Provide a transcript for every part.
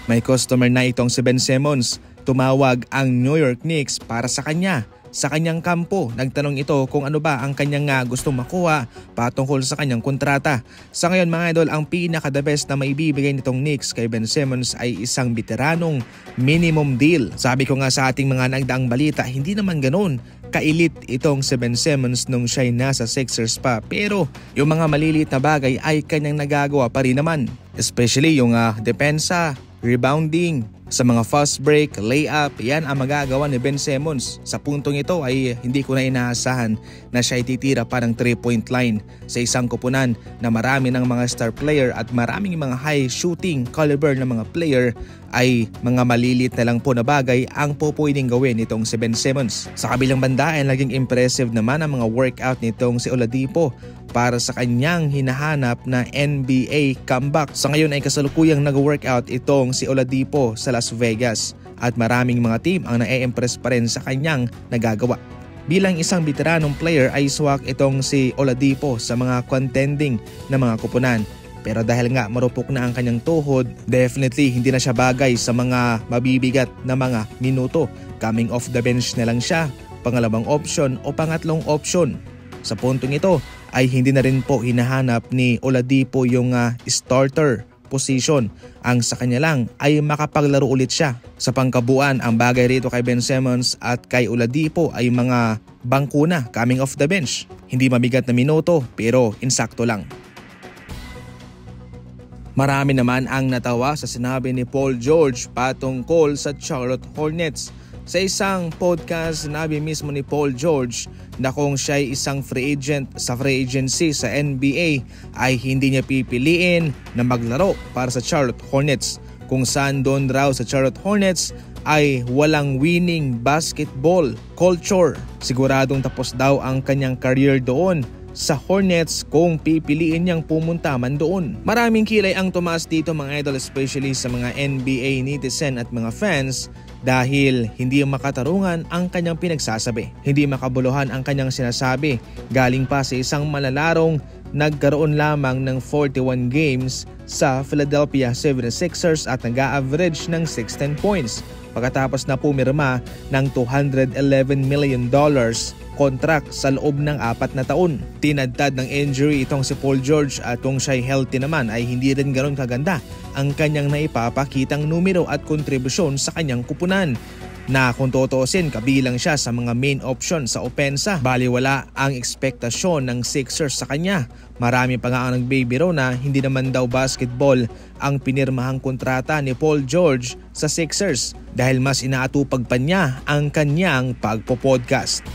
May customer na itong si Ben Simmons. Tumawag ang New York Knicks para sa kanyang kampo. Nagtanong ito kung ano ba ang kanyang gustong makuha patungkol sa kanyang kontrata. Sa ngayon mga idol, ang pinaka-the best na maibibigay nitong Knicks kay Ben Simmons ay isang veteranong minimum deal. Sabi ko nga sa ating mga nagdaang balita, hindi naman ganoon kailit itong si Ben Simmons nung siya'y nasa Sixers pa. Pero yung mga maliliit na bagay ay kanyang nagagawa pa rin naman. Especially yung depensa, rebounding, sa mga fast break, layup, yan ang magagawa ni Ben Simmons. Sa puntong ito ay hindi ko na inaasahan na siya ititira parang 3-point line sa isang kupunan na marami ng mga star player at maraming mga high shooting caliber na mga player ay mga malilit na lang po na bagay ang pwedeng gawin nitong si Ben Simmons. Sa kabilang banda ay naging impressive naman ang mga workout nitong si Oladipo para sa kanyang hinahanap na NBA comeback. Sa ngayon ay kasalukuyang nag-workout itong si Oladipo sa Las Vegas at maraming mga team ang na-impress pa rin sa kanyang nagagawa. Bilang isang veteranong player ay swak itong si Oladipo sa mga contending na mga kupunan. Pero dahil nga marupok na ang kanyang tuhod, definitely hindi na siya bagay sa mga mabibigat na mga minuto. Coming off the bench na lang siya, pangalawang option o pangatlong option. Sa puntong ito ay hindi na rin po hinahanap ni Oladipo yung starter position. Ang sa kanya lang ay makapaglaro ulit siya. Sa pangkabuuan, ang bagay rito kay Ben Simmons at kay Oladipo ay mga bangkuna coming off the bench. Hindi mabigat na minuto pero insakto lang. Marami naman ang natawa sa sinabi ni Paul George patungkol sa Charlotte Hornets. Sa isang podcast, sinabi mismo ni Paul George na kung siya ay isang free agent sa free agency sa NBA ay hindi niya pipiliin na maglaro para sa Charlotte Hornets. Kung saan doon raw sa Charlotte Hornets ay walang winning basketball culture. Siguradong tapos daw ang kanyang career doon sa Hornets kung pipiliin niyang pumunta man doon. Maraming kilay ang tumaas dito mga idol, especially sa mga NBA netizen at mga fans dahil hindi makatarungan ang kanyang pinagsasabi. Hindi makabuluhan ang kanyang sinasabi. Galing pa sa isang malalarong nagkaroon lamang ng 41 games sa Philadelphia 76ers at nag-a-average ng 16 points. Pagkatapos na pumirma ng $211 million contract sa loob ng 4 na taon. Tinadtad ng injury itong si Paul George at kung siya'y healthy naman ay hindi rin ganoon kaganda ang kanyang naipapakitang numero at kontribusyon sa kanyang kupunan. Na kung tutuusin, kabilang siya sa mga main option sa opensa. Baliwala ang ekspektasyon ng Sixers sa kanya. Marami pa nga ang nagbibiro na hindi naman daw basketball ang pinirmahang kontrata ni Paul George sa Sixers dahil mas inaatupag pa niya ang kanyang pagpo-podcast.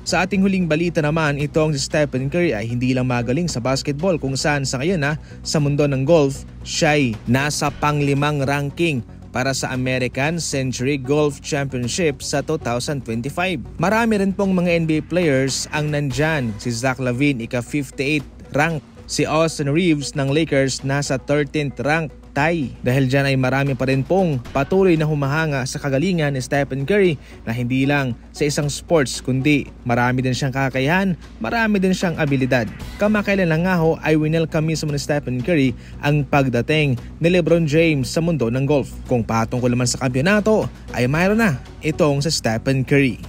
Sa ating huling balita naman, itong si Stephen Curry ay hindi lang magaling sa basketball kung saan sa ngayon sa mundo ng golf, siya'y nasa pang-5 ranking para sa American Century Golf Championship sa 2025. Marami rin pong mga NBA players ang nandyan. Si Zach LaVine ika-58 rank. Si Austin Reeves ng Lakers nasa 13th rank. Dahil dyan ay marami pa rin pong patuloy na humahanga sa kagalingan ni Stephen Curry na hindi lang sa isang sports kundi marami din siyang kakayahan, marami din siyang abilidad. Kamakailan lang nga ho ay winelcome mismo ni Stephen Curry ang pagdating ni LeBron James sa mundo ng golf. Kung patungkol naman sa kampiyonato ay mayroon na itong sa Stephen Curry.